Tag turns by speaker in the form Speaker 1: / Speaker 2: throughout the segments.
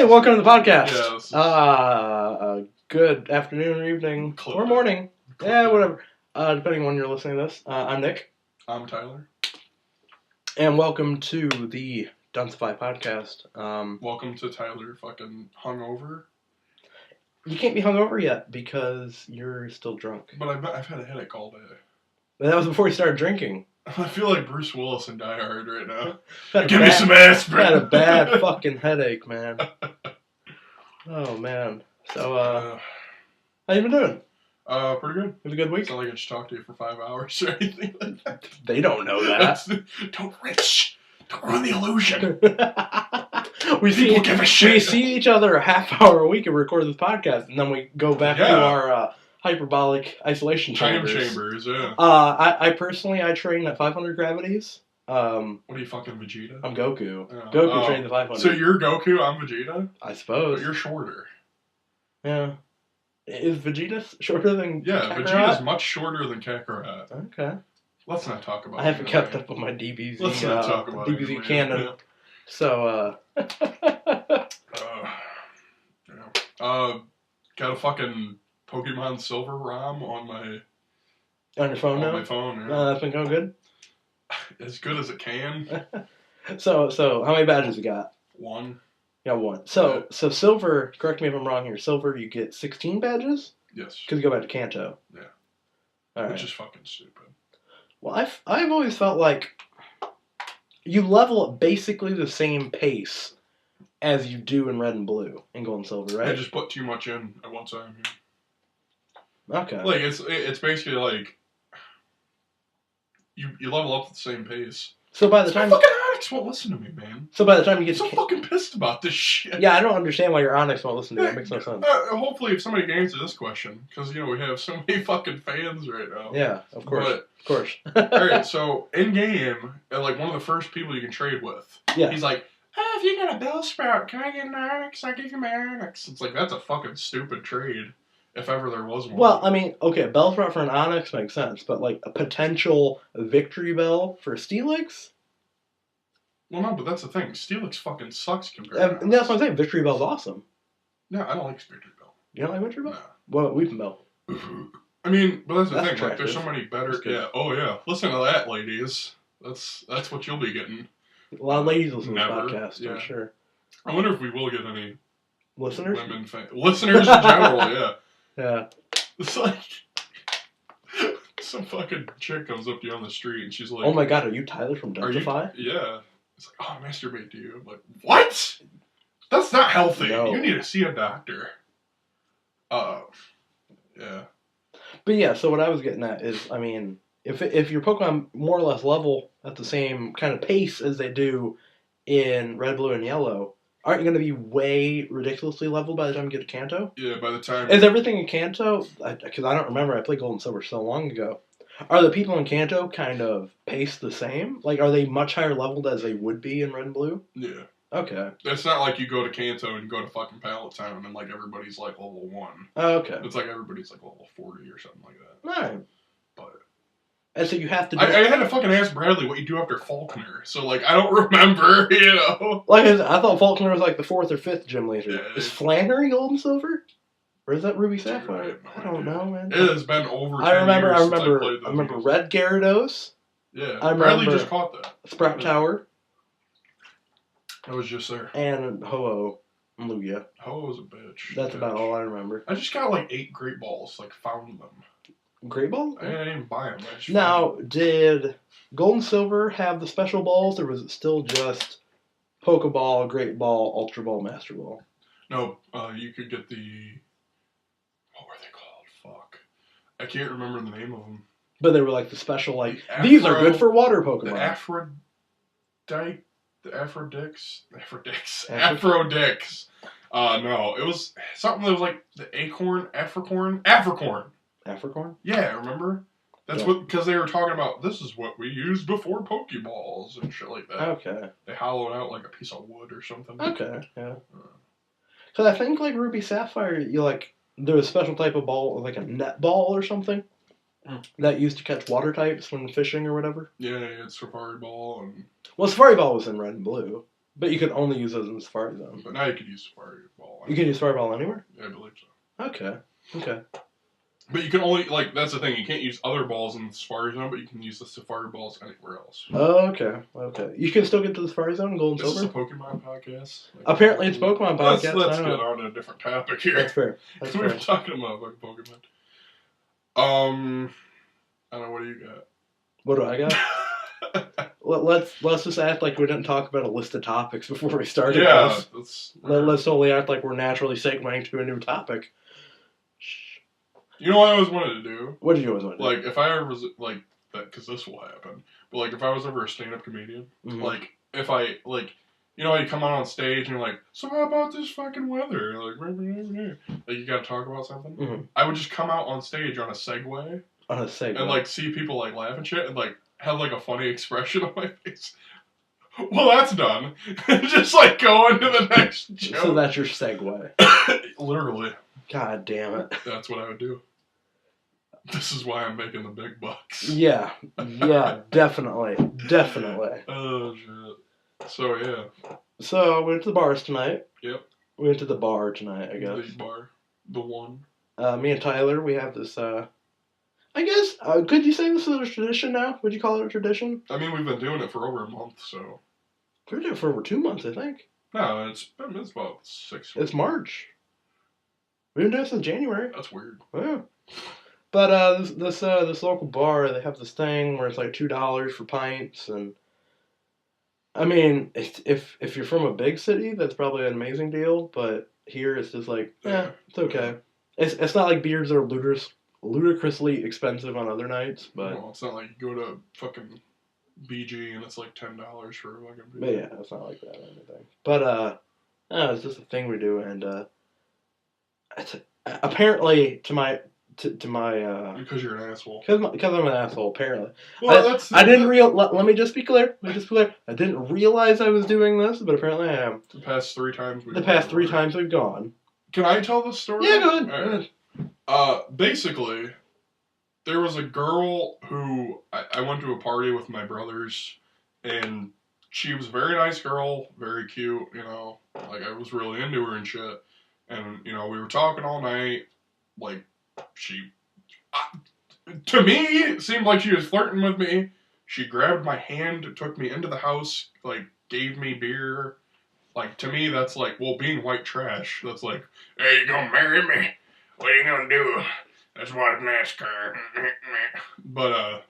Speaker 1: Hey, welcome to the podcast.
Speaker 2: Yeah,
Speaker 1: good afternoon or evening or morning. Whatever. Depending on when you're listening to this. I'm Nick.
Speaker 2: I'm Tyler.
Speaker 1: And welcome to the Duncify podcast.
Speaker 2: Welcome to Tyler fucking hungover.
Speaker 1: You can't be hungover yet because you're still drunk.
Speaker 2: But I've had a headache all day.
Speaker 1: But that was before you started drinking.
Speaker 2: I feel like Bruce Willis in Die Hard right now. Give me some aspirin.
Speaker 1: I had a bad fucking headache, man. Oh, man. So, how you been doing?
Speaker 2: Pretty good.
Speaker 1: It was a good week?
Speaker 2: It's not like I just talked to you for 5 hours or anything like that.
Speaker 1: They don't know that.
Speaker 2: Don't ruin the illusion.
Speaker 1: We
Speaker 2: give a shit.
Speaker 1: We see each other a half hour a week and record this podcast, and then we go back to our hyperbolic isolation chambers.
Speaker 2: Time chambers, yeah.
Speaker 1: I personally train at 500 gravities.
Speaker 2: What are you, fucking Vegeta?
Speaker 1: I'm Goku. Goku trains at 500.
Speaker 2: So you're Goku, I'm Vegeta?
Speaker 1: I suppose.
Speaker 2: But you're shorter.
Speaker 1: Yeah. Is Vegeta shorter than Kakarot?
Speaker 2: Vegeta's much shorter than Kakarot.
Speaker 1: Okay.
Speaker 2: Let's not talk about it.
Speaker 1: I haven't kept up with my DBZ.
Speaker 2: Let's not talk about
Speaker 1: DBZ canon. Yeah. So,
Speaker 2: got a fucking Pokemon Silver ROM on my...
Speaker 1: On your phone now?
Speaker 2: On my phone, yeah.
Speaker 1: That's been going good?
Speaker 2: As good as it can.
Speaker 1: So how many badges you got?
Speaker 2: 1.
Speaker 1: Yeah, 1. So Silver, correct me if I'm wrong here, Silver you get 16 badges?
Speaker 2: Yes.
Speaker 1: Because you go back to Kanto.
Speaker 2: Yeah.
Speaker 1: All right.
Speaker 2: Which is fucking stupid.
Speaker 1: Well, I've always felt like you level at basically the same pace as you do in Red and Blue in Gold and Silver, right?
Speaker 2: I just put too much in at one time here.
Speaker 1: Okay.
Speaker 2: Like, it's basically like you level up at the same pace.
Speaker 1: So by the time
Speaker 2: fucking Onyx won't listen to me, man.
Speaker 1: So by the time you get
Speaker 2: I'm so fucking pissed about this shit.
Speaker 1: Yeah, I don't understand why your Onyx won't listen to you. That makes no sense.
Speaker 2: Hopefully, if somebody can answer this question, because we have so many fucking fans right now.
Speaker 1: Yeah, of course. Of course.
Speaker 2: Alright, so in game, like one of the first people you can trade with, he's like, "Oh, if you got a Bellsprout, can I get an Onyx? I'll give you my Onyx." It's like, that's a fucking stupid trade. If ever there was one.
Speaker 1: Well, I mean, okay, Bellsprout for an Onyx makes sense, but like a potential Victory Bell for Steelix?
Speaker 2: Well, no, but that's the thing. Steelix fucking sucks compared to
Speaker 1: that's what I'm saying. Victory Bell's awesome.
Speaker 2: No, I don't like Victory Bell.
Speaker 1: You don't like Victory Bell?
Speaker 2: No.
Speaker 1: Well, Weeping Bell.
Speaker 2: I mean, but that's the thing.
Speaker 1: Attractive.
Speaker 2: Like, there's so many better. Yeah. Oh yeah. Listen to that, ladies. That's what you'll be getting.
Speaker 1: A lot of ladies listen to this
Speaker 2: Never.
Speaker 1: podcast,
Speaker 2: Yeah.
Speaker 1: I'm sure.
Speaker 2: I wonder if we will get any
Speaker 1: listeners.
Speaker 2: Listeners in general. Yeah.
Speaker 1: Yeah.
Speaker 2: It's like some fucking chick comes up to you on the street and she's like,
Speaker 1: "Oh my god, are you Tyler from Duncify?"
Speaker 2: Yeah. It's like, "Oh, I masturbate to you." I'm like, what? That's not healthy.
Speaker 1: No.
Speaker 2: You need to see a doctor. Yeah.
Speaker 1: But yeah, so what I was getting at is, I mean, if your Pokemon more or less level at the same kind of pace as they do in Red, Blue, and Yellow, aren't you going to be way ridiculously leveled by the time you get to Kanto?
Speaker 2: Yeah, by the time...
Speaker 1: Is everything in Kanto, because I don't remember, I played Gold and Silver so long ago, are the people in Kanto kind of paced the same? Like, are they much higher leveled as they would be in Red and Blue?
Speaker 2: Yeah.
Speaker 1: Okay.
Speaker 2: It's not like you go to Kanto and go to fucking Pallet Town and like everybody's like level 1.
Speaker 1: Oh, okay.
Speaker 2: It's like everybody's like level 40 or something like that.
Speaker 1: Right.
Speaker 2: But...
Speaker 1: And so you have to do...
Speaker 2: I had to fucking ask Bradley what you do after Faulkner, so like, I don't remember, you know?
Speaker 1: Like I thought Faulkner was like the 4th or 5th gym leader.
Speaker 2: Yeah,
Speaker 1: is Flannery Gold and Silver? Or is that Ruby Sapphire? I don't know, man.
Speaker 2: It has been over 10
Speaker 1: I remember
Speaker 2: years
Speaker 1: Red Gyarados.
Speaker 2: Yeah, Bradley just caught that.
Speaker 1: Sprout Tower.
Speaker 2: I was just there.
Speaker 1: And Ho-Oh and Lugia.
Speaker 2: Ho-Oh was a bitch.
Speaker 1: That's about all I remember.
Speaker 2: I just got like 8 Great Balls, like found them.
Speaker 1: Great Balls?
Speaker 2: I didn't even buy them.
Speaker 1: Now, did Gold and Silver have the special balls, or was it still just Pokeball, Great Ball, Ultra Ball, Master Ball?
Speaker 2: No, you could get the... What were they called? Fuck. I can't remember the name of them.
Speaker 1: But they were like the special, like, these are good for water Pokemon.
Speaker 2: The Aphrodix? Aphrodix. No, it was something that was like the Acorn? Africorn?
Speaker 1: Africorn?
Speaker 2: Yeah, remember? That's what, because they were talking about, this is what we used before Pokeballs and shit like that.
Speaker 1: Okay.
Speaker 2: They hollowed out like a piece of wood or something.
Speaker 1: Okay, yeah. Because I think like Ruby Sapphire, you like, there was a special type of ball, like a net ball or something, that used to catch water types when fishing or whatever.
Speaker 2: Yeah, it's Safari Ball and...
Speaker 1: Well, Safari Ball was in Red and Blue. But you could only use those in the Safari Zone.
Speaker 2: But now you could use Safari Ball.
Speaker 1: You can use Safari Ball anywhere?
Speaker 2: Yeah, I believe so.
Speaker 1: Okay.
Speaker 2: But you can only, like, that's the thing, you can't use other balls in the Safari Zone, but you can use the Safari Balls anywhere else.
Speaker 1: Oh, okay. You can still get to the Safari Zone in Gold and Silver?
Speaker 2: This is a Pokemon podcast. Like,
Speaker 1: apparently it's Pokemon podcast.
Speaker 2: Let's get on to a different topic here.
Speaker 1: That's fair.
Speaker 2: We were talking about like Pokemon. I don't know, what do you got?
Speaker 1: What do I got? Let's just act like we didn't talk about a list of topics before we started.
Speaker 2: Yeah,
Speaker 1: let's totally act like we're naturally segueing to a new topic.
Speaker 2: You know what I always wanted to do?
Speaker 1: What did you always want to do?
Speaker 2: Like, if I ever was, like, that, because this will happen, but, like, if I was ever a stand-up comedian, like, if I, like, you know, you come out on stage and you're like, so how about this fucking weather? Like, you gotta talk about something? I would just come out on stage on a Segway.
Speaker 1: On a Segway.
Speaker 2: And, like, see people, like, laugh and shit, and, like, have, like, a funny expression on my face. Well, that's done. Just, like, go into the next joke.
Speaker 1: So that's your Segway.
Speaker 2: Literally.
Speaker 1: God damn it.
Speaker 2: That's what I would do. This is why I'm making the big bucks.
Speaker 1: Yeah, definitely.
Speaker 2: Oh, shit. So, yeah.
Speaker 1: So, we went to the bars tonight.
Speaker 2: Yep.
Speaker 1: We went to the bar tonight, I guess.
Speaker 2: The bar. The one.
Speaker 1: Me and Tyler, we have this, I guess, could you say this is a tradition now? Would you call it a tradition?
Speaker 2: I mean, we've been doing it for over a month, so.
Speaker 1: We've been doing it for over 2 months, I think.
Speaker 2: No, it's about 6 weeks.
Speaker 1: It's March. We've been doing it since January.
Speaker 2: That's weird.
Speaker 1: Yeah. But this local bar, they have this thing where it's like $2 for pints, and I mean, if you're from a big city, that's probably an amazing deal. But here, it's just like, it's okay. It's not like beers are ludicrously expensive on other nights, but
Speaker 2: well, it's not like you go to fucking BG and it's like $10 for a fucking beer.
Speaker 1: But yeah, it's not like that or anything. But it's just a thing we do, and it's apparently to my
Speaker 2: because you're an asshole.
Speaker 1: Because I'm an asshole, apparently.
Speaker 2: Well,
Speaker 1: let me just be clear. I didn't realize I was doing this, but apparently I am.
Speaker 2: The past 3 times
Speaker 1: we've gone.
Speaker 2: Can I tell the story?
Speaker 1: Yeah, go ahead.
Speaker 2: Right. Basically, there was a girl who I went to a party with my brothers, and she was a very nice girl, very cute, you know. Like, I was really into her and shit. And, you know, we were talking all night, like, to me, it seemed like she was flirting with me. She grabbed my hand, took me into the house, like, gave me beer. Like, to me, that's like, well, being white trash. That's like, hey, you gonna marry me? What are you gonna do? Let's watch NASCAR. But,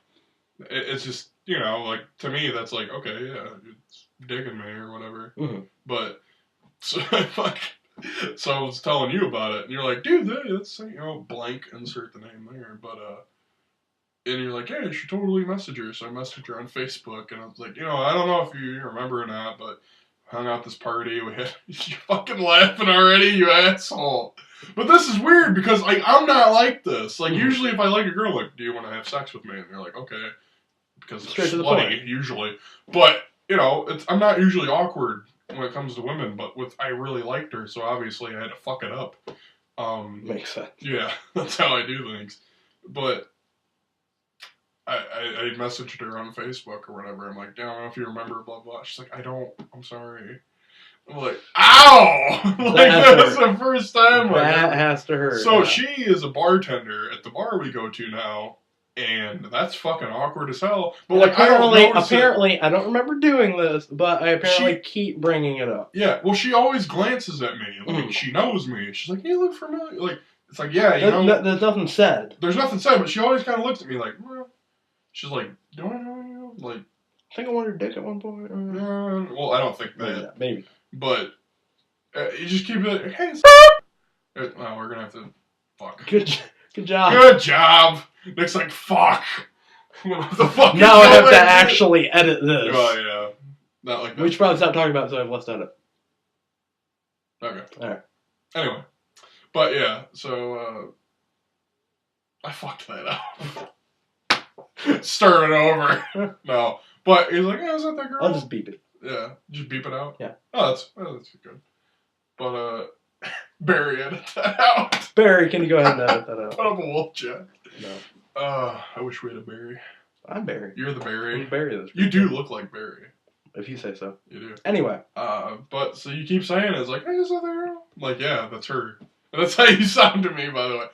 Speaker 2: it's just, you know, like, to me, that's like, okay, yeah, it's digging me or whatever. But, so I was telling you about it, and you're like, dude, that's, you know, blank, insert the name there, but, and you're like, yeah, you should totally message her, so I messaged her on Facebook, and I was like, you know, I don't know if you remember or not, but hung out this party, we had, you're fucking laughing already, you asshole. But this is weird, because, like, I'm not like this. Like, usually if I like a girl, like, do you want to have sex with me? And you're like, okay, because it's slutty, usually. But, you know, I'm not usually awkward when it comes to women, but I really liked her, so obviously I had to fuck it up.
Speaker 1: Makes sense.
Speaker 2: Yeah, that's how I do things. But I messaged her on Facebook or whatever. I'm like, I don't know if you remember, blah, blah. She's like, I don't. I'm sorry. I'm like, ow! Like, that's the first time.
Speaker 1: That has to hurt.
Speaker 2: So she is a bartender at the bar we go to now. And that's fucking awkward as hell. But like,
Speaker 1: apparently, I don't remember doing this, but I keep bringing it up.
Speaker 2: Yeah, well, she always glances at me, like she knows me. She's like, "You look familiar." Like, it's like, yeah, you know.
Speaker 1: There's nothing said.
Speaker 2: There's nothing said, but she always kind of looks at me like, well. She's like, "Do I know you?" Like,
Speaker 1: I think I wanted your dick at one point.
Speaker 2: Well, I don't think that.
Speaker 1: Yeah, maybe.
Speaker 2: But you just keep it. Hey, well, we're gonna have to. Fuck.
Speaker 1: Good job.
Speaker 2: Good job. Nick's like, fuck. What the fuck?
Speaker 1: Now I have to actually edit this.
Speaker 2: Oh, yeah. Not like that.
Speaker 1: We should probably stop talking about it so I have less to edit.
Speaker 2: Okay.
Speaker 1: Alright.
Speaker 2: Anyway. But, yeah. So, I fucked that up. Start it over. No. But he's like, yeah, is that that girl?
Speaker 1: I'll just beep it.
Speaker 2: Yeah. Just beep it out?
Speaker 1: Yeah.
Speaker 2: Oh, that's good. But, Barry, edit that out.
Speaker 1: Barry, can you go ahead and edit that out?
Speaker 2: Put up a wolf chat.
Speaker 1: No.
Speaker 2: I wish we had a Barry.
Speaker 1: I'm Barry.
Speaker 2: You're the Barry.
Speaker 1: I'm Barry.
Speaker 2: You do look like Barry.
Speaker 1: If you say so.
Speaker 2: You do.
Speaker 1: Anyway.
Speaker 2: But so you keep saying it's like, hey, is that the girl? I'm like, yeah, that's her. And that's how you sound to me, by the way.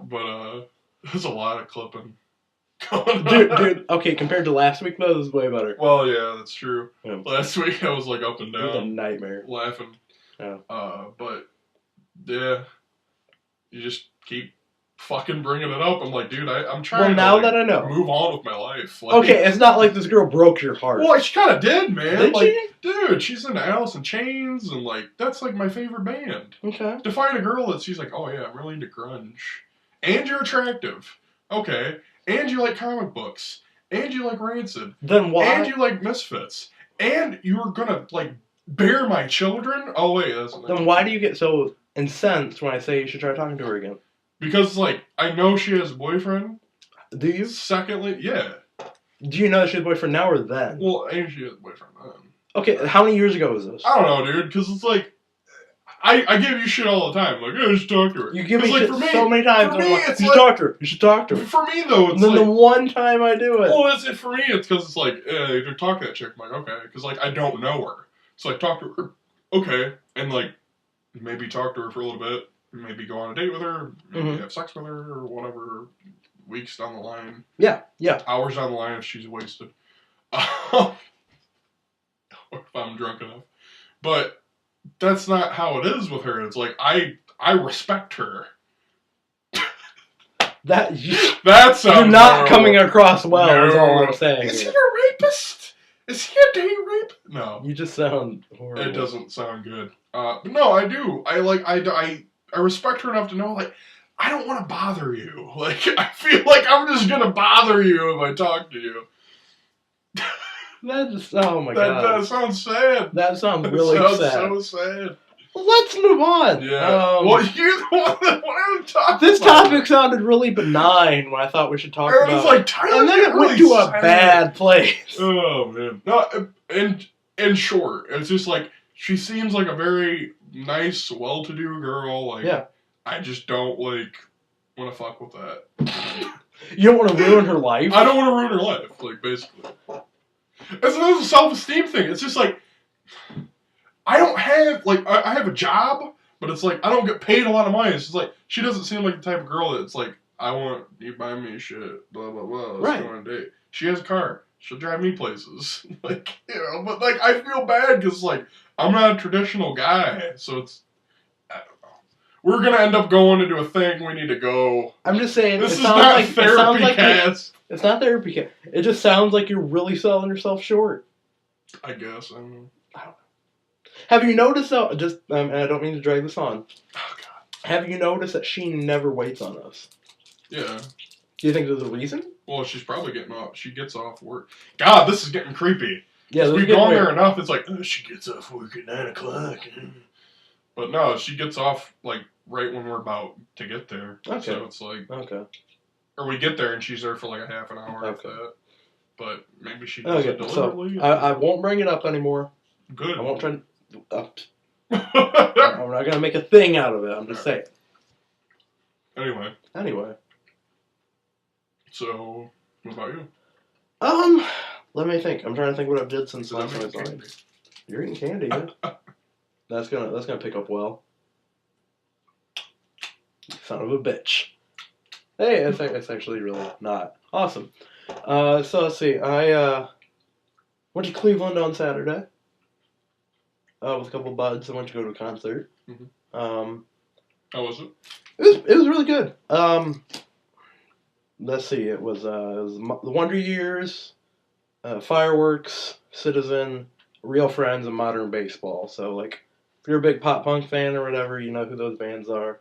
Speaker 2: But there's a lot of clipping going on.
Speaker 1: Dude, okay, compared to last week, though, this is way better.
Speaker 2: Well, yeah, that's true. Yeah. Last week I was like up and down.
Speaker 1: It was a nightmare.
Speaker 2: Laughing.
Speaker 1: Yeah.
Speaker 2: But, yeah, you just keep fucking bringing it up. I'm like, dude, I'm trying
Speaker 1: now
Speaker 2: to
Speaker 1: that I know.
Speaker 2: move on with my life. Like,
Speaker 1: okay, it's not like this girl broke your heart.
Speaker 2: Well, she kind of did, man.
Speaker 1: Did
Speaker 2: like,
Speaker 1: she?
Speaker 2: Dude, she's in Alice in Chains, and like that's like my favorite band.
Speaker 1: Okay.
Speaker 2: To find a girl that she's like, oh yeah, I'm really into grunge, and you're attractive, okay, and you like comic books, and you like Rancid,
Speaker 1: then why?
Speaker 2: And you like Misfits, and you're gonna like bear my children. Oh wait, that's
Speaker 1: then why do you get so incensed when I say you should try talking to her again?
Speaker 2: Because, like, I know she has a boyfriend.
Speaker 1: Do you?
Speaker 2: Secondly, yeah.
Speaker 1: Do you know that she has a boyfriend now or then?
Speaker 2: Well, I knew she has a boyfriend then.
Speaker 1: Okay, how many years ago was this?
Speaker 2: I don't know, dude, because it's like, I give you shit all the time. Like, yeah, just talk to her.
Speaker 1: You give me
Speaker 2: like,
Speaker 1: shit
Speaker 2: for me,
Speaker 1: so many times.
Speaker 2: For me,
Speaker 1: like,
Speaker 2: it's
Speaker 1: you
Speaker 2: like,
Speaker 1: should talk to her. You should talk to her.
Speaker 2: For me, though, it's
Speaker 1: and then
Speaker 2: like,
Speaker 1: the one time I do it.
Speaker 2: Well, that's it for me. It's because it's like, you talk to that chick. I'm like, okay. Because, like, I don't know her. So, like, talk to her. Okay. And, like, maybe talk to her for a little bit. Maybe go on a date with her, maybe have sex with her, or whatever, weeks down the line.
Speaker 1: Yeah.
Speaker 2: Hours down the line if she's wasted. Or if I'm drunk enough. But that's not how it is with her. It's like, I respect her.
Speaker 1: That
Speaker 2: sounds
Speaker 1: you're not coming across well, is all I'm saying.
Speaker 2: Is he a rapist? Is he a date rape? No.
Speaker 1: You just sound horrible.
Speaker 2: It doesn't sound good. But no, I do. I respect her enough to know, like, I don't want to bother you. Like, I feel like I'm just going to bother you if I talk to you.
Speaker 1: That just, oh my god.
Speaker 2: That sounds sad.
Speaker 1: That sounds really sad.
Speaker 2: So sad.
Speaker 1: Let's move on.
Speaker 2: Yeah. Well, you're the one that wanted to talk about.
Speaker 1: This topic sounded really benign when I thought we should talk about it.
Speaker 2: Like, Tyler,
Speaker 1: and then it went to a bad place.
Speaker 2: Oh, man. No, in short, it's just like, she seems like a very nice, well-to-do girl. Like, yeah. I just don't, like, want to fuck with that.
Speaker 1: You don't want to ruin her life?
Speaker 2: I don't want to ruin her life, like, basically. It's a self-esteem thing. It's just like, I don't have, like, I have a job, but it's like, I don't get paid a lot of money. It's just like, she doesn't seem like the type of girl that's like, I want you to buy me shit, blah, blah, blah. Let's go on a date. She has a car. She'll drive me places. Like, you know, but, like, I feel bad because, like, I'm not a traditional guy, so it's, I don't know. We're going to end up going into a thing we need to go.
Speaker 1: I'm just saying,
Speaker 2: this is not therapy, cast.
Speaker 1: It's not therapy, cast. It just sounds like you're really selling yourself short.
Speaker 2: I guess, I don't know.
Speaker 1: Have you noticed, though, just, and I don't mean to drag this on.
Speaker 2: Oh, God.
Speaker 1: Have you noticed that she never waits on us?
Speaker 2: Yeah.
Speaker 1: Do you think there's a reason?
Speaker 2: Well, she's probably getting off. She gets off work. God, this is getting creepy.
Speaker 1: Yeah,
Speaker 2: we've gone there enough. It's like, oh, she gets off work at 9 o'clock. But no, she gets off, like, right when we're about to get there. Okay. So it's like...
Speaker 1: Okay.
Speaker 2: Or we get there and she's there for, like, a half an hour after that. But maybe she does it deliberately.
Speaker 1: So, I won't bring it up anymore.
Speaker 2: Good.
Speaker 1: I won't try to... I'm not going to make a thing out of it. I'm just saying.
Speaker 2: Anyway. So, what about you?
Speaker 1: Let me think. I'm trying to think what I've did since last time I saw you. You're eating candy, yeah? That's gonna pick up well. Son of a bitch. Hey, it's actually really not. Awesome. So let's see. I went to Cleveland on Saturday. With a couple of buds. I went to go to a concert.
Speaker 2: Mm-hmm. How was it?
Speaker 1: It was really good. Let's see. It was the Wonder Years, Fireworks, Citizen, Real Friends, and Modern Baseball. So, like, if you're a big pop punk fan or whatever, you know who those bands are.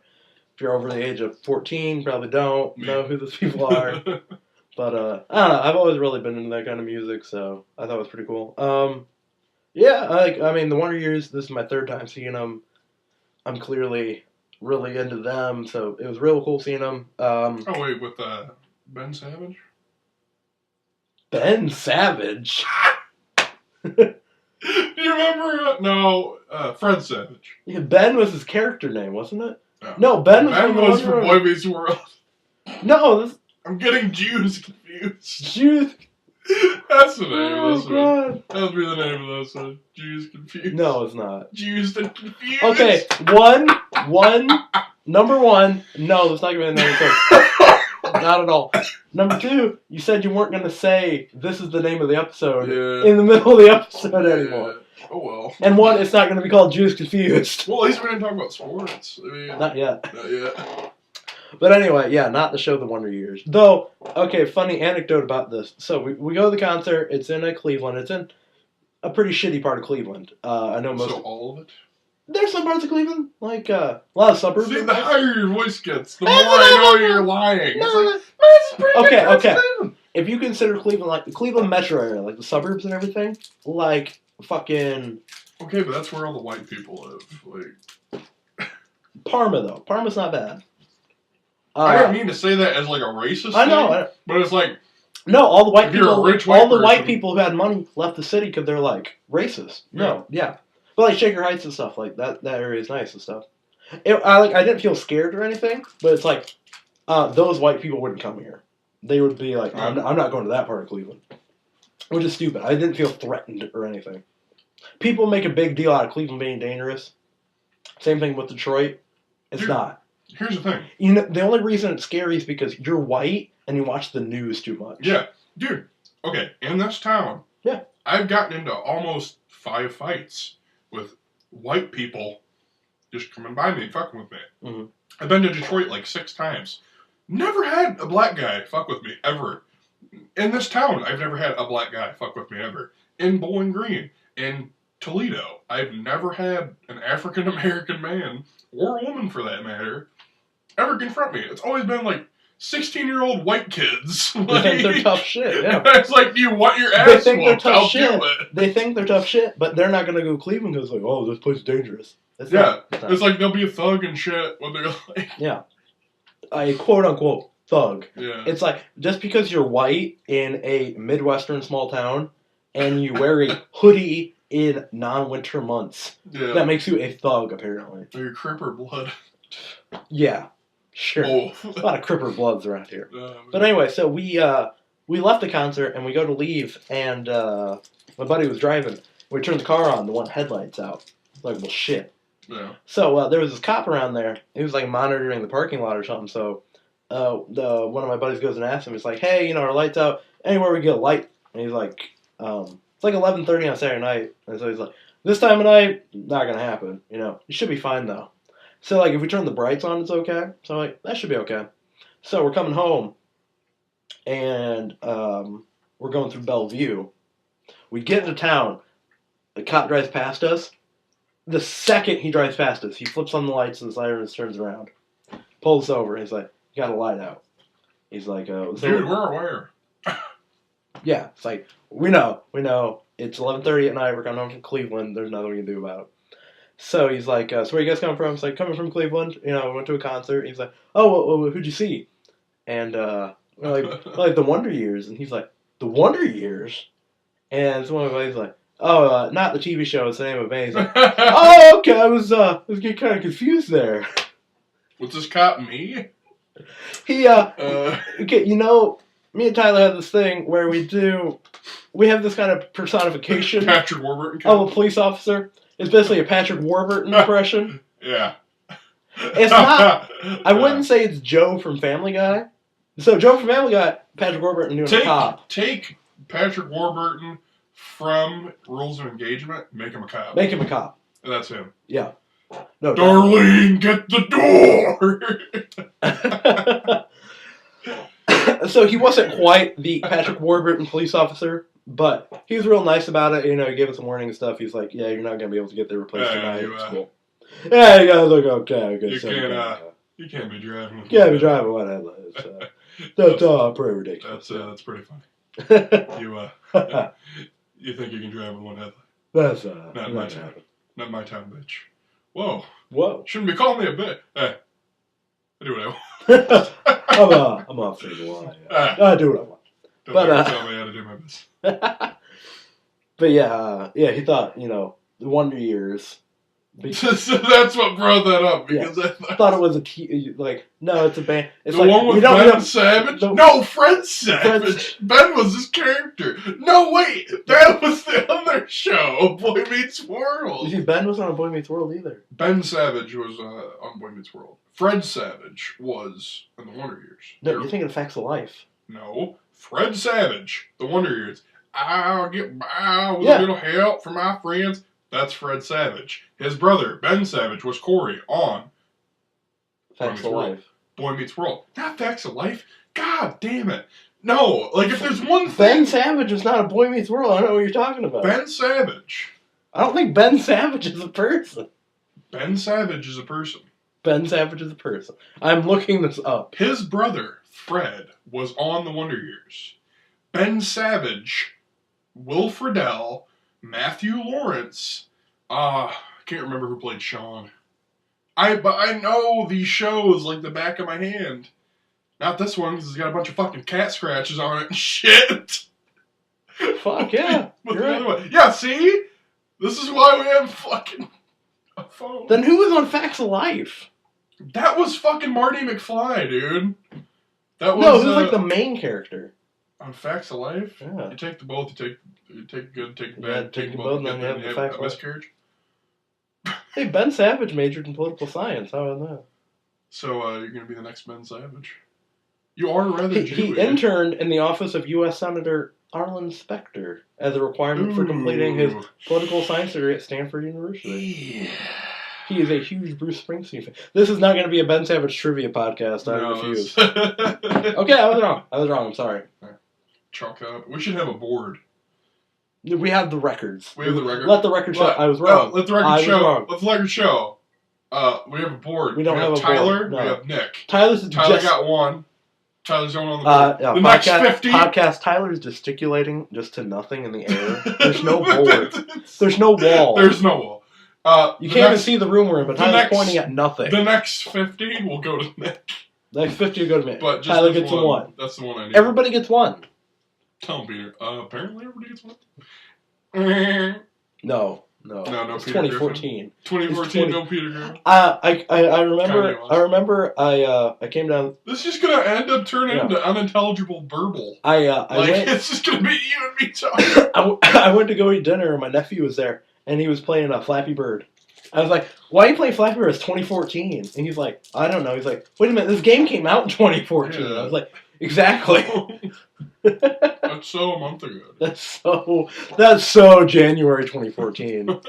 Speaker 1: If you're over the age of 14, probably don't know who those people are. But, I don't know. I've always really been into that kind of music, so I thought it was pretty cool. Yeah, I mean, the Wonder Years, this is my third time seeing them. I'm clearly really into them, so it was real cool seeing them.
Speaker 2: Oh, wait, with Ben Savage?
Speaker 1: Ben Savage?
Speaker 2: Do you remember? No, Fred Savage.
Speaker 1: Yeah, Ben was his character name, wasn't it? No, Ben was from
Speaker 2: Boy Meets World.
Speaker 1: No,
Speaker 2: I'm getting Jews confused.
Speaker 1: Jews.
Speaker 2: That's the name of this
Speaker 1: God.
Speaker 2: one. That'll be the name of this one. Jews confused.
Speaker 1: No, it's not.
Speaker 2: Jews and confused.
Speaker 1: Okay, number one. No, that's not going to be the name of the Not at all. Number two, you said you weren't going to say this is the name of the episode in the middle of the episode anymore.
Speaker 2: Oh well.
Speaker 1: And one, it's not going to be called Jews Confused.
Speaker 2: Well, at least we didn't talk about sports. I mean,
Speaker 1: not yet.
Speaker 2: Not yet.
Speaker 1: But anyway, yeah, not the show The Wonder Years. Though, okay, funny anecdote about this. So we go to the concert. It's in Cleveland. It's in a pretty shitty part of Cleveland. I know most.
Speaker 2: So all of it?
Speaker 1: There's some parts of Cleveland, like a lot of suburbs.
Speaker 2: See, the higher your voice gets, the more I know you're lying.
Speaker 1: Okay. If you consider Cleveland like the Cleveland metro area, like the suburbs and everything, like fucking.
Speaker 2: Okay, but that's where all the white people live. Like
Speaker 1: Parma, though. Parma's not bad.
Speaker 2: I didn't mean to say that as like a racist
Speaker 1: I know,
Speaker 2: thing, but it's like
Speaker 1: no, all the white people, all the white
Speaker 2: person.
Speaker 1: people who had money left the city because they're like racist. No, yeah, but like Shaker Heights and stuff like that. That area is nice and stuff. I didn't feel scared or anything, but it's like those white people wouldn't come here. They would be like, I'm not going to that part of Cleveland, which is stupid. I didn't feel threatened or anything. People make a big deal out of Cleveland being dangerous. Same thing with Detroit. It's not.
Speaker 2: Here's the thing.
Speaker 1: You know, the only reason it's scary is because you're white and you watch the news too much.
Speaker 2: Yeah. Dude, okay, in this town, I've gotten into almost 5 fights with white people just coming by me and fucking with me. Mm-hmm. I've been to Detroit like 6 times. Never had a black guy fuck with me, ever. In this town, I've never had a black guy fuck with me, ever. In Bowling Green, in Toledo, I've never had an African-American man, or a woman for that matter, ever confront me. It's always been like 16-year-old white kids.
Speaker 1: They think they're tough shit, yeah.
Speaker 2: It's like, you want your ass
Speaker 1: They think they're tough shit.
Speaker 2: They
Speaker 1: think they're tough shit, but they're not going to go to Cleveland because like, oh, this place is dangerous.
Speaker 2: It's like they'll be a thug and shit when they're like...
Speaker 1: Yeah. A quote-unquote thug.
Speaker 2: Yeah.
Speaker 1: It's like, just because you're white in a Midwestern small town and you wear a hoodie in non-winter months, that makes you a thug, apparently.
Speaker 2: Or your Cripper blood.
Speaker 1: Yeah. Sure.
Speaker 2: Oh.
Speaker 1: A lot of Cripper bloods around here. But anyway, so we left the concert and we go to leave, and my buddy was driving. We turned the car on, the one headlights out. Like, well, shit.
Speaker 2: Yeah.
Speaker 1: So there was this cop around there. He was like monitoring the parking lot or something. So one of my buddies goes and asks him. He's like, "Hey, our lights out. Anywhere we get a light?" And he's like, "It's like 11:30 on Saturday night." And so he's like, "This time of night, not gonna happen. You should be fine though." So like, if we turn the brights on, it's okay. So I'm like, that should be okay. So we're coming home, and we're going through Bellevue. We get into town. The cop drives past us. The second he drives past us, he flips on the lights and the sirens, turns around, pulls us over, and he's like, "You got a light out." He's like,
Speaker 2: "Dude, we're aware."
Speaker 1: Yeah, it's like, we know. It's 11:30 at night. We're coming home from Cleveland. There's nothing we can do about it. So he's like, "So where you guys coming from?" It's like, "Coming from Cleveland. We went to a concert." He's like, "Oh, well, who'd you see?" And we're like the Wonder Years, and he's like, "The Wonder Years?" And so one of my buddies like, "Oh, not the TV show. It's the name of it." He's like, "Oh, okay. I was getting kind of confused there."
Speaker 2: What's this cop, me?
Speaker 1: He okay, me and Tyler have this thing where we have this kind of personification
Speaker 2: Patrick Warburton
Speaker 1: of a police officer. It's basically a Patrick Warburton impression.
Speaker 2: Yeah.
Speaker 1: It's not. I wouldn't say it's Joe from Family Guy. So Joe from Family Guy, Patrick Warburton doing a cop.
Speaker 2: Take Patrick Warburton from Rules of Engagement, make him a cop.
Speaker 1: Make him a cop.
Speaker 2: And that's him.
Speaker 1: Yeah. No,
Speaker 2: Darlene, get the
Speaker 1: door! So he wasn't quite the Patrick Warburton police officer, but he was real nice about it. He gave us some warning and stuff. He's like, "Yeah, you're not going to be able to get the replacement tonight. It's cool. Yeah, you got to look okay.
Speaker 2: You can't be driving.
Speaker 1: You can't be driving one headlights. That's pretty ridiculous.
Speaker 2: That's pretty funny. You think you can drive with one headlight?
Speaker 1: That's
Speaker 2: not my town. Not my town, bitch. Whoa. Shouldn't be calling me a bitch. Hey, I do what I want.
Speaker 1: I'm off the line. I do what I want.
Speaker 2: Don't tell me how to do my business.
Speaker 1: But yeah, he thought, the Wonder Years
Speaker 2: So that's what brought that up, because
Speaker 1: I thought it was no, it's a band. It's
Speaker 2: the one with Ben Savage? No, Fred Savage. Ben was his character. No, wait, that was the other show, Boy Meets World.
Speaker 1: You see, Ben was on Boy Meets World either.
Speaker 2: Ben Savage was on Boy Meets World. Fred Savage was in the Wonder Years.
Speaker 1: No, you're thinking of Facts of Life.
Speaker 2: No, Fred Savage, the Wonder Years. I'll get by with a little help from my friends. That's Fred Savage. His brother, Ben Savage, was Corey on
Speaker 1: Facts of Life.
Speaker 2: Boy Meets World. Not Facts of Life. God damn it. No, like if there's one thing...
Speaker 1: Ben Savage is not a Boy Meets World. I don't know what you're talking about.
Speaker 2: Ben Savage.
Speaker 1: I don't think Ben Savage is a person.
Speaker 2: Ben Savage is a person.
Speaker 1: Ben Savage is a person. I'm looking this up.
Speaker 2: His brother, Fred, was on the Wonder Years. Ben Savage, Will Friedle, Matthew Lawrence, I can't remember who played Sean. But I know these shows like the back of my hand. Not this one, because it's got a bunch of fucking cat scratches on it and shit.
Speaker 1: Fuck yeah.
Speaker 2: Right. Yeah, see? This is why we have fucking a phone.
Speaker 1: Then who was on Facts of Life?
Speaker 2: That was fucking Marty McFly, dude. That was,
Speaker 1: no, he was like the main character.
Speaker 2: On Facts of Life?
Speaker 1: Yeah.
Speaker 2: You take the both, you take good, take the bad,
Speaker 1: yeah, take the both, and then you have the facts.
Speaker 2: Miscarriage.
Speaker 1: Hey, Ben Savage majored in political science. How about that?
Speaker 2: So, you're going to be the next Ben Savage. You are rather Jewish.
Speaker 1: He interned in the office of U.S. Senator Arlen Specter as a requirement for completing his political science degree at Stanford University. Yeah. He is a huge Bruce Springsteen fan. This is not going to be a Ben Savage trivia podcast. I refuse. Okay, I was wrong. I'm sorry.
Speaker 2: Chalk that up. We should have a board.
Speaker 1: We have the records.
Speaker 2: We have the record.
Speaker 1: Let the record show. I was wrong.
Speaker 2: Let the record show. Let the record show. We have a board.
Speaker 1: We don't have a
Speaker 2: Tyler.
Speaker 1: board. No.
Speaker 2: We have Nick.
Speaker 1: Tyler
Speaker 2: got one. Tyler's going on the board.
Speaker 1: The
Speaker 2: next 50.
Speaker 1: Podcast, Tyler's gesticulating just to nothing in the air. There's no board. There's no wall.
Speaker 2: The's no wall.
Speaker 1: You can't even see the room we're in, but Tyler's pointing at nothing.
Speaker 2: The next 50 will go to Nick.
Speaker 1: The next 50 will go to me.
Speaker 2: But
Speaker 1: Tyler gets one.
Speaker 2: That's the one I need.
Speaker 1: Everybody gets one.
Speaker 2: Tell him, Peter. Apparently everybody gets one.
Speaker 1: No.
Speaker 2: No,
Speaker 1: it's
Speaker 2: Peter
Speaker 1: 2014.
Speaker 2: 2014, no Peter Griffin.
Speaker 1: I remember I came down.
Speaker 2: This is just gonna end up turning into Unintelligible Burble.
Speaker 1: It's
Speaker 2: just gonna be you and me talking.
Speaker 1: I went to go eat dinner and my nephew was there and he was playing Flappy Bird. I was like, why are you playing Flappy Bird? It's 2014. And he's like, I don't know. He's like, wait a minute, this game came out in 2014. Yeah. I was like, exactly.
Speaker 2: That's so a month ago.
Speaker 1: That's so January 2014.
Speaker 2: Dude,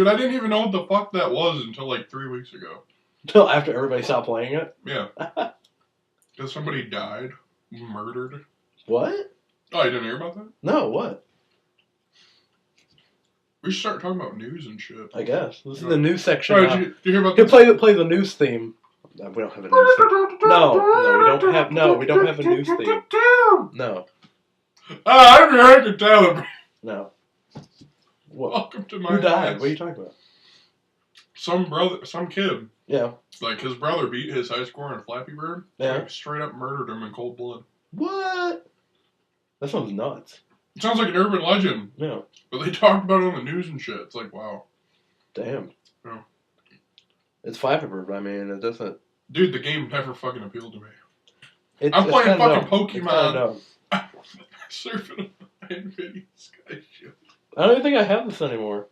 Speaker 2: I didn't even know what the fuck that was until like 3 weeks ago.
Speaker 1: Until after everybody stopped playing it?
Speaker 2: Yeah. Because somebody died. Murdered.
Speaker 1: What?
Speaker 2: Oh, you didn't hear about that?
Speaker 1: No, what?
Speaker 2: We should start talking about news and shit.
Speaker 1: I guess. This is the news section.
Speaker 2: Sorry, did you hear about
Speaker 1: this? Play the news theme. No, we don't have a news theme. No, we don't have a news theme. No.
Speaker 2: I can tell.
Speaker 1: No.
Speaker 2: What? Welcome to my
Speaker 1: Who died?
Speaker 2: house.
Speaker 1: What are you talking about?
Speaker 2: Some kid.
Speaker 1: Yeah.
Speaker 2: Like his brother beat his high score in Flappy Bird.
Speaker 1: Yeah.
Speaker 2: Like, straight up murdered him in cold blood.
Speaker 1: What? That sounds nuts.
Speaker 2: It sounds like an urban legend.
Speaker 1: Yeah.
Speaker 2: But they talked about it on the news and shit. It's like, wow.
Speaker 1: Damn.
Speaker 2: Yeah.
Speaker 1: It's Flappy Bird, but I mean, it doesn't...
Speaker 2: Dude, the game never fucking appealed to me.
Speaker 1: I'm
Speaker 2: playing fucking Pokemon. Surfing on NVIDIA's Sky Shield.
Speaker 1: I don't even think I have this anymore.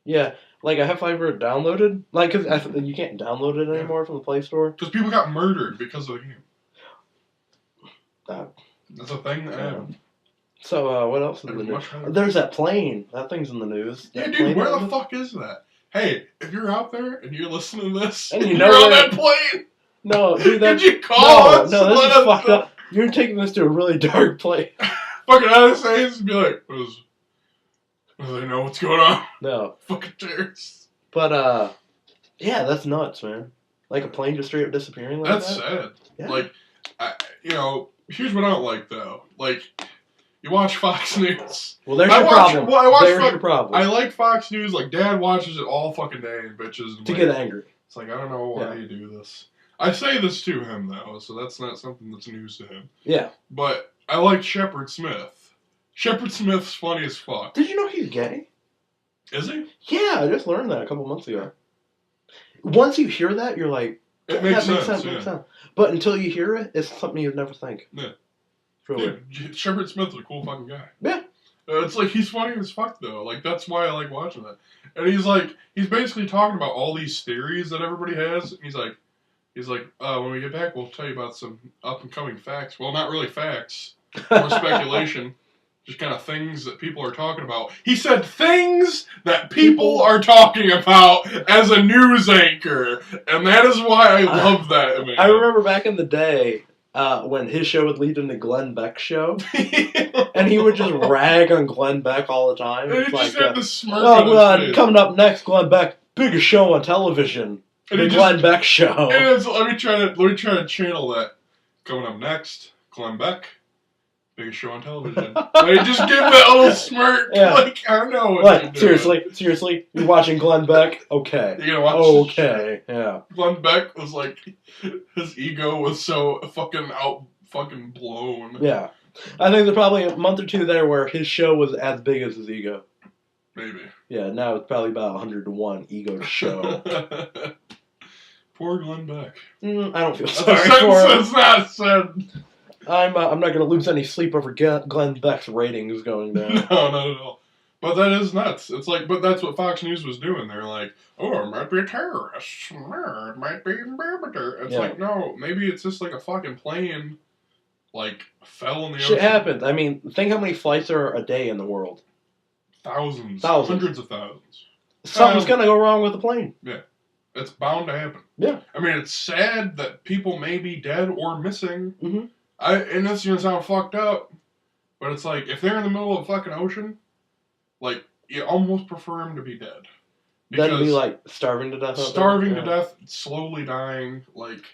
Speaker 1: Yeah, like I have Flappy Bird downloaded. Like, cause you can't download it anymore from the Play Store.
Speaker 2: Because people got murdered because of the game.
Speaker 1: Uh,
Speaker 2: That's a thing that happened.
Speaker 1: So, what else is in the news? There's that plane. That thing's in the news.
Speaker 2: Yeah, dude, where the fuck is that? Hey, if you're out there and you're listening to this,
Speaker 1: and
Speaker 2: you're on that plane,
Speaker 1: no, dude,
Speaker 2: could you call us?
Speaker 1: No, this is fucked up. You're taking this to a really dark place.
Speaker 2: Fucking NSA be like, do they know what's going on?
Speaker 1: No.
Speaker 2: Fucking terrorists.
Speaker 1: But, yeah, that's nuts, man. Like a plane just straight up disappearing like
Speaker 2: that's
Speaker 1: that?
Speaker 2: Sad.
Speaker 1: Yeah.
Speaker 2: Like, here's what I don't like, though. Like, you watch Fox News.
Speaker 1: Well, there's your problem. There's your problem.
Speaker 2: I like Fox News. Like, Dad watches it all fucking day and bitches. And
Speaker 1: to get angry.
Speaker 2: It's like, I don't know why you do this. I say this to him, though, so that's not something that's news to him.
Speaker 1: Yeah.
Speaker 2: But I like Shepard Smith. Shepard Smith's funny as fuck.
Speaker 1: Did you know he's gay?
Speaker 2: Is he?
Speaker 1: Yeah, I just learned that a couple months ago. Once you hear that, you're like,
Speaker 2: it makes sense. Makes sense.
Speaker 1: But until you hear it, it's something you'd never think.
Speaker 2: Yeah.
Speaker 1: Really.
Speaker 2: Yeah, Shepard Smith's a cool fucking guy.
Speaker 1: Yeah.
Speaker 2: It's like, he's funny as fuck, though. Like, that's why I like watching that. And he's basically talking about all these theories that everybody has. And he's like, when we get back, we'll tell you about some up-and-coming facts. Well, not really facts. More speculation. Just kind of things that people are talking about. He said things that people are talking about as a news anchor. And that is why I love that, man.
Speaker 1: I remember back in the day, when his show would lead into Glenn Beck's show, and he would just rag on Glenn Beck all the time.
Speaker 2: And he just had this smirk on his face.
Speaker 1: Coming up next, Glenn Beck, biggest show on television, the Glenn Beck show.
Speaker 2: And let me try to channel that. Coming up next, Glenn Beck, biggest show on television. Like, just give that little smirk. Yeah. Like, I don't know.
Speaker 1: Like, seriously, you're watching Glenn Beck? Okay.
Speaker 2: You're gonna watch
Speaker 1: okay, yeah.
Speaker 2: Glenn Beck was like, his ego was so fucking blown.
Speaker 1: Yeah. I think there's probably a month or two there where his show was as big as his ego.
Speaker 2: Maybe.
Speaker 1: Yeah, now it's probably about 100-1 ego to show.
Speaker 2: Poor Glenn Beck.
Speaker 1: I don't feel sorry for him.
Speaker 2: That's not said.
Speaker 1: I'm not going to lose any sleep over Glenn Beck's ratings going down.
Speaker 2: No, not at all. But that is nuts. It's like, but that's what Fox News was doing. They're like, oh, it might be a terrorist. It might be a murderer. It's like, no, maybe it's just like a fucking plane, like, fell in the ocean.
Speaker 1: Shit happens. I mean, think how many flights there are a day in the world.
Speaker 2: Thousands. Hundreds of thousands.
Speaker 1: Something's going to go wrong with the plane.
Speaker 2: Yeah. It's bound to happen.
Speaker 1: Yeah.
Speaker 2: I mean, it's sad that people may be dead or missing.
Speaker 1: Mm-hmm.
Speaker 2: And this is going to sound fucked up, but it's like, if they're in the middle of the fucking ocean, like, you almost prefer them to be dead.
Speaker 1: That'd be like starving to death.
Speaker 2: Starving to death, slowly dying, like...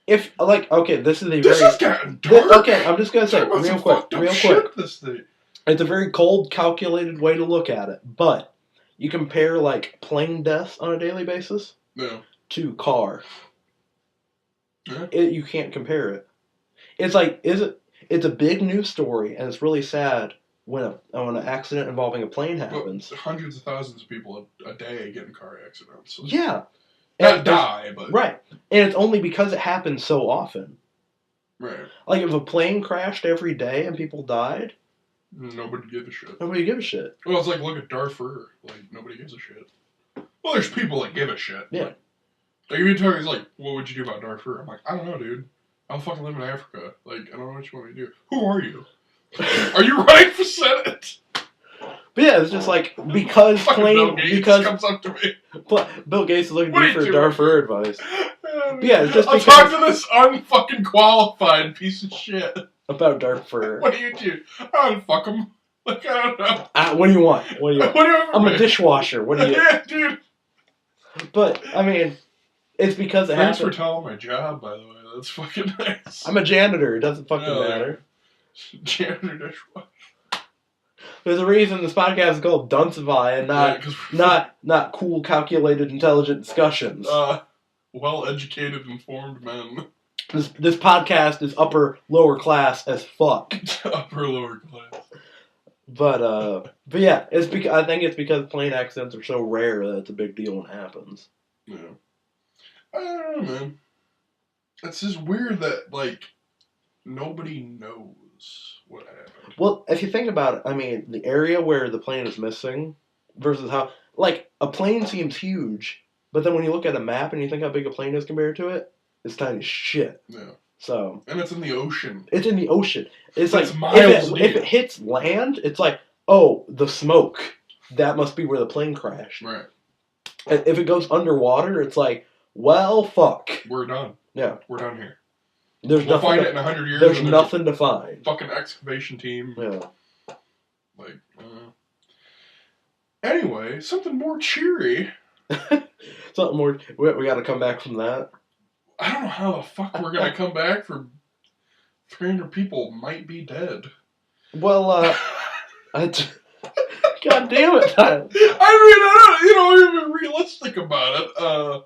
Speaker 1: If, like, okay, this is a
Speaker 2: this
Speaker 1: very...
Speaker 2: is getting dark.
Speaker 1: Okay, I'm just going to say, real quick.
Speaker 2: This thing.
Speaker 1: It's a very cold, calculated way to look at it, but you compare, like, plane deaths on a daily basis to car.
Speaker 2: Yeah.
Speaker 1: You can't compare it. It's like, it's a big news story, and it's really sad when an accident involving a plane happens.
Speaker 2: But hundreds of thousands of people a day get in car accidents. So
Speaker 1: yeah.
Speaker 2: Not die, but...
Speaker 1: Right. And it's only because it happens so often.
Speaker 2: Right.
Speaker 1: Like, if a plane crashed every day and people died...
Speaker 2: Nobody gives a shit.
Speaker 1: Nobody gives a shit.
Speaker 2: Well, it's like, look at Darfur. Like, nobody gives a shit. Well, there's people that give a shit.
Speaker 1: Yeah.
Speaker 2: Like, if you tell me, like, what would you do about Darfur? I'm like, I don't know, dude. I don't fucking live in Africa. Like, I don't know what you want me to do. Who are you? Are you running for Senate?
Speaker 1: But yeah, it's just like, because
Speaker 2: Bill Gates comes up to me.
Speaker 1: Bill Gates is looking to me for Darfur advice. But yeah, it's just
Speaker 2: I'll talk to this unfucking qualified piece of shit.
Speaker 1: About Darfur.
Speaker 2: What do you do? I don't fuck him. Like, I don't know.
Speaker 1: What do you want? What do you want? I'm a dishwasher. What do you...
Speaker 2: Yeah, dude.
Speaker 1: But, I mean, it's because it happens.
Speaker 2: Thanks for telling my job, by the way. That's fucking nice.
Speaker 1: I'm a janitor. It doesn't fucking matter.
Speaker 2: Janitor dishwasher.
Speaker 1: There's a reason this podcast is called Duncify and not cool, calculated, intelligent discussions.
Speaker 2: Well-educated, informed men.
Speaker 1: This podcast is upper, lower class as fuck.
Speaker 2: Upper, lower class.
Speaker 1: But yeah, I think it's because plane accidents are so rare that it's a big deal when it happens.
Speaker 2: Yeah. I don't know, man. It's just weird that, like, nobody knows what happened.
Speaker 1: Well, if you think about it, I mean, the area where the plane is missing versus how... Like, a plane seems huge, but then when you look at a map and you think how big a plane is compared to it, it's tiny as shit.
Speaker 2: Yeah.
Speaker 1: So...
Speaker 2: And it's in the ocean.
Speaker 1: It's in the ocean. It's like,
Speaker 2: miles
Speaker 1: if it hits land, it's like, oh, the smoke. That must be where the plane crashed.
Speaker 2: Right.
Speaker 1: And if it goes underwater, it's like, well, fuck.
Speaker 2: We're done.
Speaker 1: Yeah.
Speaker 2: We're done here.
Speaker 1: We'll
Speaker 2: find it in 100 years.
Speaker 1: There's nothing to find.
Speaker 2: Fucking excavation team.
Speaker 1: Yeah.
Speaker 2: Like, Anyway, something more cheery.
Speaker 1: Something more... We gotta come back from that.
Speaker 2: I don't know how the fuck we're gonna come back for 300 people might be dead.
Speaker 1: Well, God damn it, Tyler.
Speaker 2: I mean, I don't even realistic about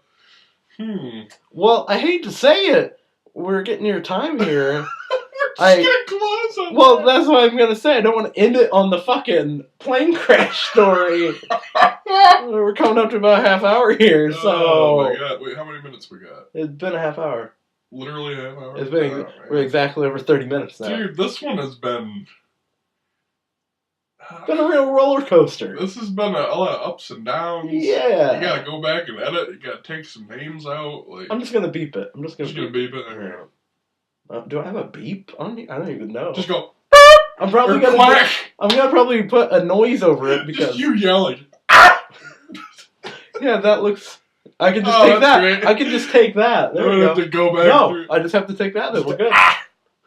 Speaker 2: it.
Speaker 1: Well, I hate to say it. We're getting your time here.
Speaker 2: We're Get close on
Speaker 1: Well, that's what I'm gonna say. I don't want to end it on the fucking plane crash story. We're coming up to about a half hour here, so.
Speaker 2: Oh my god! Wait, how many minutes we got?
Speaker 1: It's been a half hour.
Speaker 2: Literally a half hour.
Speaker 1: It's been we're exactly over 30 minutes now.
Speaker 2: Dude, this one has been.
Speaker 1: It's been a real roller coaster.
Speaker 2: This has been a lot of ups and downs.
Speaker 1: Yeah.
Speaker 2: You gotta go back and edit. You gotta take some names out. Like,
Speaker 1: I'm just gonna beep it. I'm just gonna
Speaker 2: beep it.
Speaker 1: Do I have a beep? I don't even know.
Speaker 2: Just go.
Speaker 1: I'm gonna probably put a noise over it because
Speaker 2: just you yelling.
Speaker 1: Yeah, that looks. I can just take that. Great. I can just take that. There we go.
Speaker 2: Have to go back.
Speaker 1: No, I just have to take that. Then we're good.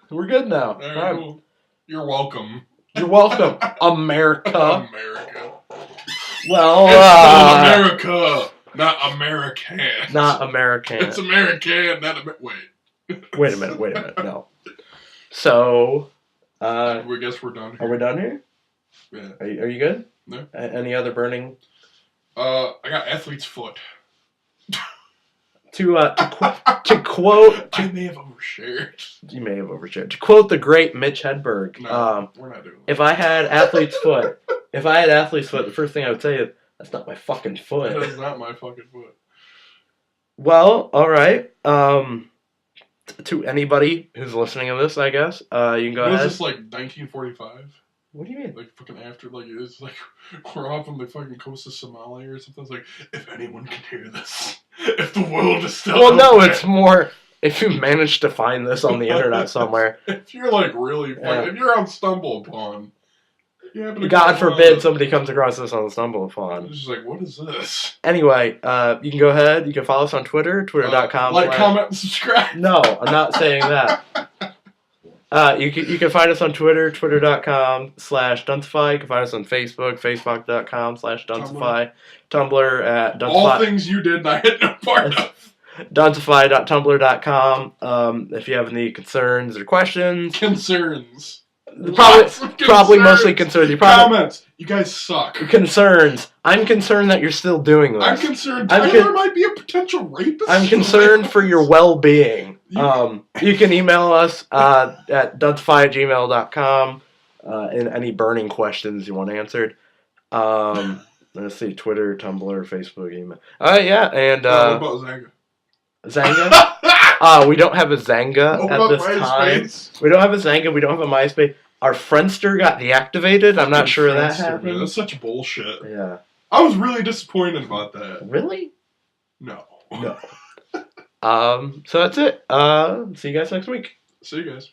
Speaker 1: We're good now.
Speaker 2: All right, cool. You're welcome.
Speaker 1: You're welcome, America.
Speaker 2: America.
Speaker 1: Well,
Speaker 2: it's America, not American.
Speaker 1: Not American.
Speaker 2: It's American, not wait.
Speaker 1: Wait a minute. No. So,
Speaker 2: we guess we're done here.
Speaker 1: Are we done here?
Speaker 2: Yeah.
Speaker 1: Are you good?
Speaker 2: No.
Speaker 1: Any other burning?
Speaker 2: I got athlete's foot.
Speaker 1: To quote,
Speaker 2: I may have overshared.
Speaker 1: You may have overshared. To quote the great Mitch Hedberg,
Speaker 2: no, we're not doing that.
Speaker 1: If I had athlete's foot, the first thing I would say is, "That's not my fucking foot."
Speaker 2: That is not my fucking foot.
Speaker 1: Well, all right. To anybody who's listening to this, I guess you can go ahead.
Speaker 2: Was this like 1945?
Speaker 1: What do you mean?
Speaker 2: Like fucking after, like it's like we're off on the fucking coast of Somalia or something. It's like, if anyone can hear this, if the world is still.
Speaker 1: Well, no, it's more if you manage to find this on the internet somewhere.
Speaker 2: If you're like really, if you're on StumbleUpon,
Speaker 1: God forbid somebody comes across this on StumbleUpon.
Speaker 2: It's just like, what is this?
Speaker 1: Anyway, you can go ahead. You can follow us on Twitter, twitter.com.
Speaker 2: Comment, and subscribe.
Speaker 1: No, I'm not saying that. You can find us on Twitter, twitter.com/duncify. You can find us on Facebook, facebook.com/duncify. Tumblr at duncify.
Speaker 2: All things you did and I had no part of.
Speaker 1: duncify.tumblr.com. If you have any concerns or questions.
Speaker 2: Concerns.
Speaker 1: Probably mostly concerns.
Speaker 2: Comments. You guys suck.
Speaker 1: Concerns. I'm concerned that you're still doing this.
Speaker 2: I'm concerned Tyler might be a potential rapist.
Speaker 1: I'm concerned for your well-being. You can email us at duncify@gmail.com and any burning questions you want answered. Let's see, Twitter, Tumblr, Facebook, email. Yeah, and
Speaker 2: what about Zanga?
Speaker 1: Zanga? We don't have a Zanga at this time. We don't have a Zanga. We don't have a MySpace. Our Friendster got deactivated. I'm not sure that happened.
Speaker 2: Man, that's such bullshit.
Speaker 1: Yeah.
Speaker 2: I was really disappointed about that.
Speaker 1: Really?
Speaker 2: No.
Speaker 1: So that's it. See you guys next week.
Speaker 2: See you guys.